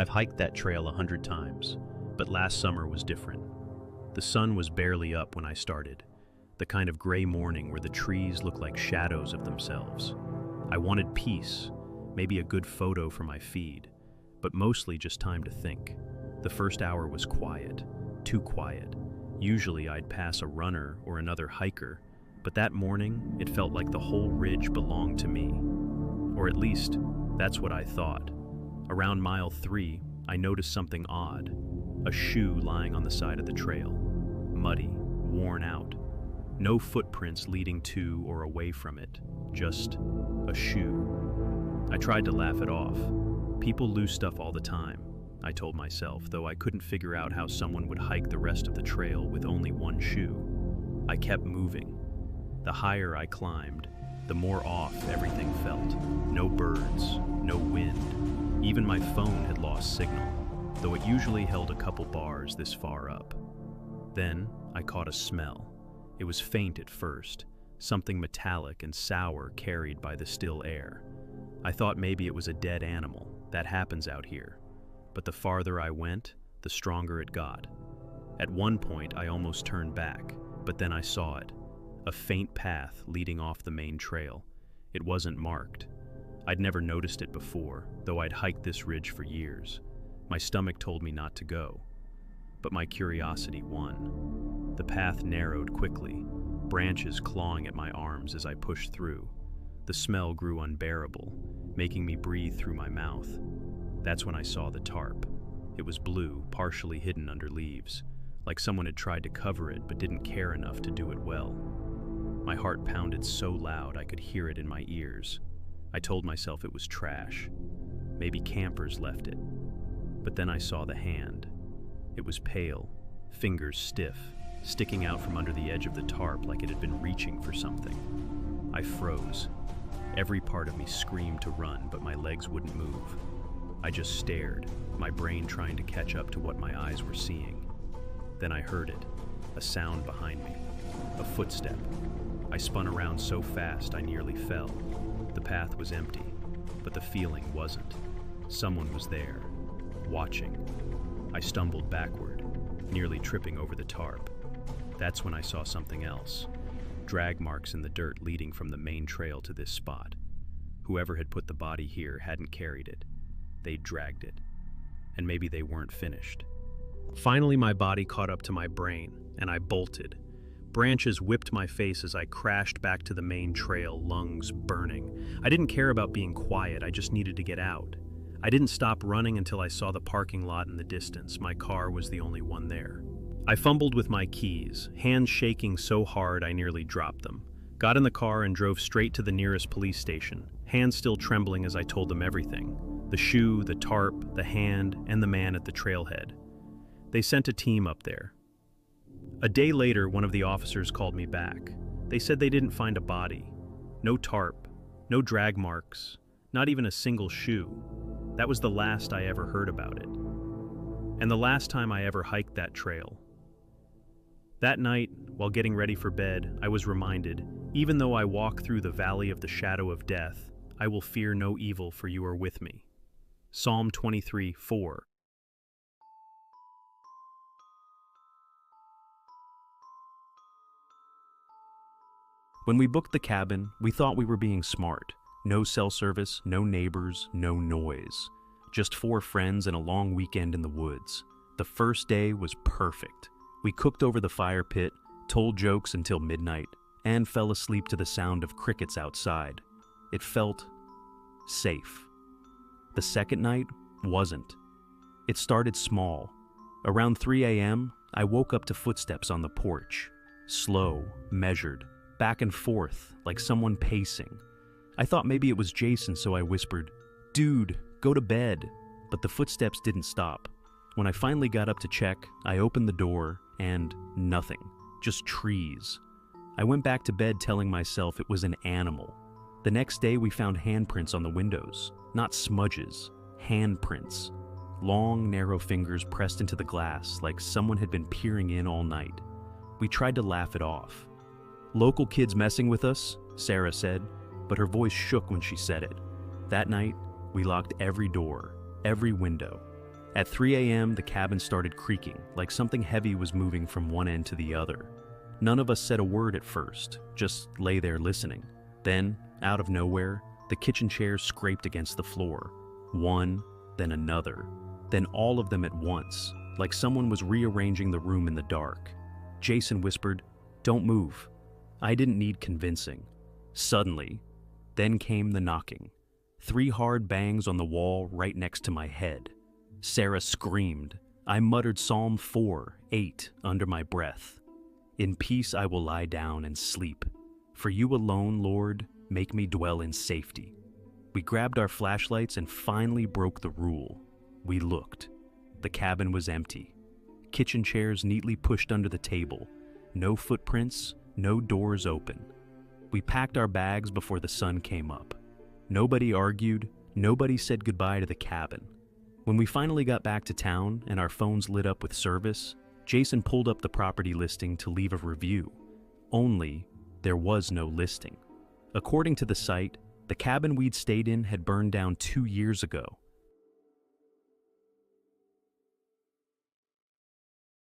I've hiked that trail 100 times, but last summer was different. The sun was barely up when I started, the kind of gray morning where the trees look like shadows of themselves. I wanted peace, maybe a good photo for my feed, but mostly just time to think. The first hour was quiet, too quiet. Usually I'd pass a runner or another hiker, but that morning it felt like the whole ridge belonged to me. Or at least, that's what I thought. Around mile 3, I noticed something odd. A shoe lying on the side of the trail. Muddy, worn out. No footprints leading to or away from it. Just a shoe. I tried to laugh it off. People lose stuff all the time, I told myself, though I couldn't figure out how someone would hike the rest of the trail with only one shoe. I kept moving. The higher I climbed, the more off everything felt. No birds, no wind. Even my phone had lost signal, though it usually held a couple bars this far up. Then I caught a smell. It was faint at first, something metallic and sour carried by the still air. I thought maybe it was a dead animal. That happens out here. But the farther I went, the stronger it got. At one point, I almost turned back, but then I saw it. A faint path leading off the main trail. It wasn't marked. I'd never noticed it before, though I'd hiked this ridge for years. My stomach told me not to go, but my curiosity won. The path narrowed quickly, branches clawing at my arms as I pushed through. The smell grew unbearable, making me breathe through my mouth. That's when I saw the tarp. It was blue, partially hidden under leaves, like someone had tried to cover it but didn't care enough to do it well. My heart pounded so loud I could hear it in my ears. I told myself it was trash. Maybe campers left it. But then I saw the hand. It was pale, fingers stiff, sticking out from under the edge of the tarp like it had been reaching for something. I froze. Every part of me screamed to run, but my legs wouldn't move. I just stared, my brain trying to catch up to what my eyes were seeing. Then I heard it, a sound behind me, a footstep. I spun around so fast I nearly fell. The path was empty, but the feeling wasn't. Someone was there, watching. I stumbled backward, nearly tripping over the tarp. That's when I saw something else. Drag marks in the dirt leading from the main trail to this spot. Whoever had put the body here hadn't carried it. They'd dragged it. And maybe they weren't finished. Finally, my body caught up to my brain, and I bolted. Branches whipped my face as I crashed back to the main trail, lungs burning. I didn't care about being quiet, I just needed to get out. I didn't stop running until I saw the parking lot in the distance. My car was the only one there. I fumbled with my keys, hands shaking so hard I nearly dropped them. Got in the car and drove straight to the nearest police station, hands still trembling as I told them everything. The shoe, the tarp, the hand, and the man at the trailhead. They sent a team up there. A day later, one of the officers called me back. They said they didn't find a body. No tarp, no drag marks, not even a single shoe. That was the last I ever heard about it. And the last time I ever hiked that trail. That night, while getting ready for bed, I was reminded, even though I walk through the valley of the shadow of death, I will fear no evil, for you are with me. Psalm 23:4. When we booked the cabin, we thought we were being smart. No cell service, no neighbors, no noise. Just 4 friends and a long weekend in the woods. The first day was perfect. We cooked over the fire pit, told jokes until midnight, and fell asleep to the sound of crickets outside. It felt safe. The second night wasn't. It started small. Around 3 a.m., I woke up to footsteps on the porch. Slow, measured, back and forth, like someone pacing. I thought maybe it was Jason, so I whispered, "Dude, go to bed." But the footsteps didn't stop. When I finally got up to check, I opened the door, and nothing. Just trees. I went back to bed telling myself it was an animal. The next day we found handprints on the windows. Not smudges, handprints. Long, narrow fingers pressed into the glass like someone had been peering in all night. We tried to laugh it off. "Local kids messing with us," Sarah said, but her voice shook when she said it. That night, we locked every door, every window. At 3 a.m., the cabin started creaking, like something heavy was moving from one end to the other. None of us said a word at first, just lay there listening. Then, out of nowhere, the kitchen chairs scraped against the floor. One, then another, then all of them at once, like someone was rearranging the room in the dark. Jason whispered, "Don't move." I didn't need convincing. Suddenly, then came the knocking. 3 hard bangs on the wall right next to my head. Sarah screamed. I muttered Psalm 4:8 under my breath. "In peace I will lie down and sleep. For you alone, Lord, make me dwell in safety." We grabbed our flashlights and finally broke the rule. We looked. The cabin was empty. Kitchen chairs neatly pushed under the table. No footprints, no doors open. We packed our bags before the sun came up. Nobody argued, nobody said goodbye to the cabin. When we finally got back to town and our phones lit up with service, Jason pulled up the property listing to leave a review. Only, there was no listing. According to the site, the cabin we'd stayed in had burned down 2 years ago,